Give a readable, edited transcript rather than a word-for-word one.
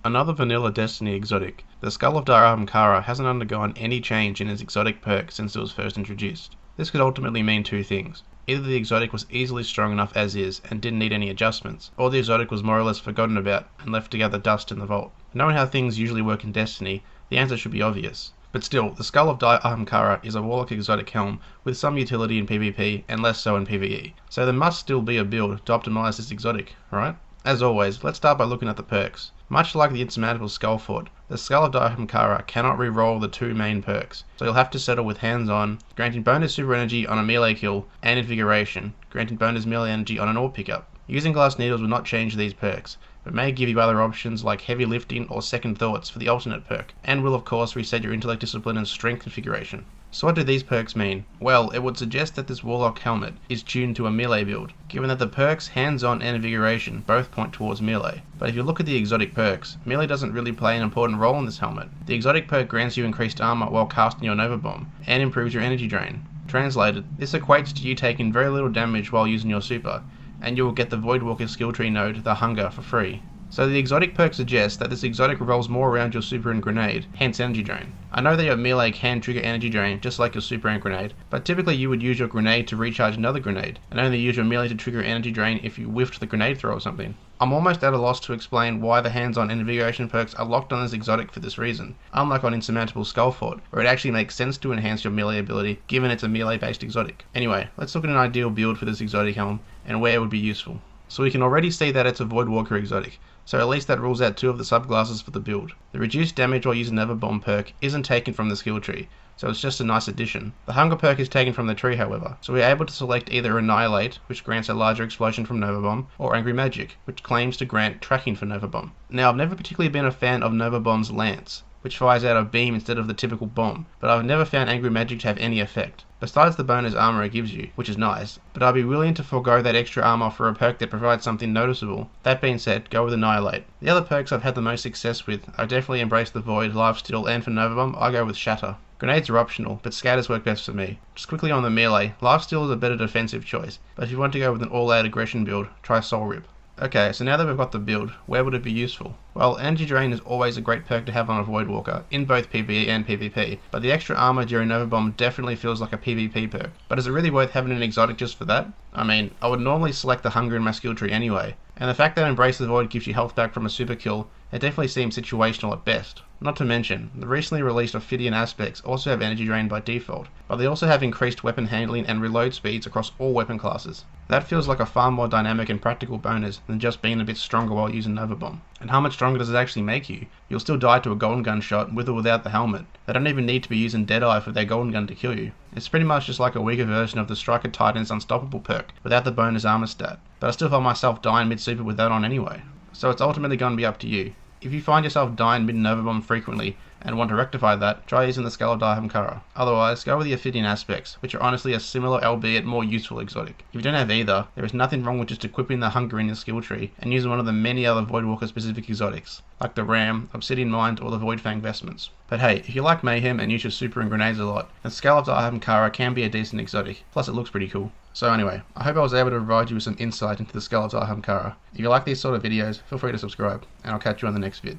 Another vanilla Destiny exotic, the Skull of Ahamkara hasn't undergone any change in its exotic perk since it was first introduced. This could ultimately mean two things. Either the exotic was easily strong enough as is and didn't need any adjustments, or the exotic was more or less forgotten about and left to gather dust in the vault. Knowing how things usually work in Destiny, the answer should be obvious. But still, the Skull of Ahamkara is a Warlock exotic helm with some utility in PvP and less so in PvE, so there must still be a build to optimize this exotic, right? As always, let's start by looking at the perks. Much like the insurmountable SKULLFORT, the Skull of Ahamkara cannot re-roll the two main perks, so you'll have to settle with hands-on, granting bonus super energy on a melee kill, and invigoration, granting bonus melee energy on an orb pickup. Using glass needles will not change these perks, but may give you other options like heavy lifting or second thoughts for the alternate perk, and will of course reset your intellect discipline and strength configuration. So what do these perks mean? Well, it would suggest that this Warlock helmet is tuned to a melee build, given that the perks hands-on and invigoration both point towards melee. But if you look at the exotic perks, melee doesn't really play an important role in this helmet. The exotic perk grants you increased armor while casting your Nova Bomb, and improves your energy drain. Translated, this equates to you taking very little damage while using your super, and you will get the Voidwalker skill tree node, the Hunger, for free. So the exotic perk suggests that this exotic revolves more around your super and grenade, hence energy drain. I know that your melee can trigger energy drain just like your super and grenade, but typically you would use your grenade to recharge another grenade, and only use your melee to trigger energy drain if you whiffed the grenade throw or something. I'm almost at a loss to explain why the hands-on and invigoration perks are locked on this exotic for this reason, unlike on insurmountable SKULLFORT, where it actually makes sense to enhance your melee ability given it's a melee-based exotic. Anyway, let's look at an ideal build for this exotic helm, and where it would be useful. So we can already see that it's a Voidwalker exotic, so at least that rules out two of the subclasses for the build. The reduced damage while using Nova Bomb perk isn't taken from the skill tree, so it's just a nice addition. The Hunger perk is taken from the tree however, so we're able to select either Annihilate, which grants a larger explosion from Nova Bomb, or Angry Magic, which claims to grant tracking for Nova Bomb. Now I've never particularly been a fan of Nova Bomb's Lance, which fires out a beam instead of the typical bomb, but I've never found Angry Magic to have any effect, besides the bonus armor it gives you, which is nice, but I'd be willing to forego that extra armor for a perk that provides something noticeable. That being said, go with Annihilate. The other perks I've had the most success with are definitely Embrace the Void, Lifesteal, and for Nova Bomb, I go with Shatter. Grenades are optional, but scatters work best for me. Just quickly on the melee, Lifesteal is a better defensive choice, but if you want to go with an all-out aggression build, try Soul Rip. Okay, so now that we've got the build, where would it be useful? Well, Energy Drain is always a great perk to have on a Voidwalker, in both PvE and PvP, but the extra armor during Nova Bomb definitely feels like a PvP perk. But is it really worth having an exotic just for that? I mean, I would normally select the Hunger in my skill tree anyway, and the fact that Embrace the Void gives you health back from a super kill, it definitely seems situational at best. Not to mention, the recently released Ophidian aspects also have energy drain by default, but they also have increased weapon handling and reload speeds across all weapon classes. That feels like a far more dynamic and practical bonus than just being a bit stronger while using Nova Bomb. And how much stronger does it actually make you? You'll still die to a golden gun shot with or without the helmet. They don't even need to be using Deadeye for their golden gun to kill you. It's pretty much just like a weaker version of the Striker Titan's Unstoppable perk, without the bonus armor stat, but I still find myself dying mid-super with that on anyway. So it's ultimately going to be up to you. If you find yourself dying mid-Nova Bomb frequently, and want to rectify that, try using the Skull of Ahamkara. Otherwise, go with the Ophidian aspects, which are honestly a similar albeit more useful exotic. If you don't have either, there is nothing wrong with just equipping the Hunger in your skill tree, and using one of the many other Voidwalker specific exotics, like the Ram, Obsidian Mind, or the Voidfang Vestments. But hey, if you like Mayhem and use your super and grenades a lot, then Skull of Ahamkara can be a decent exotic, plus it looks pretty cool. So anyway, I hope I was able to provide you with some insight into the Skull of Ahamkara. If you like these sort of videos, feel free to subscribe, and I'll catch you on the next vid.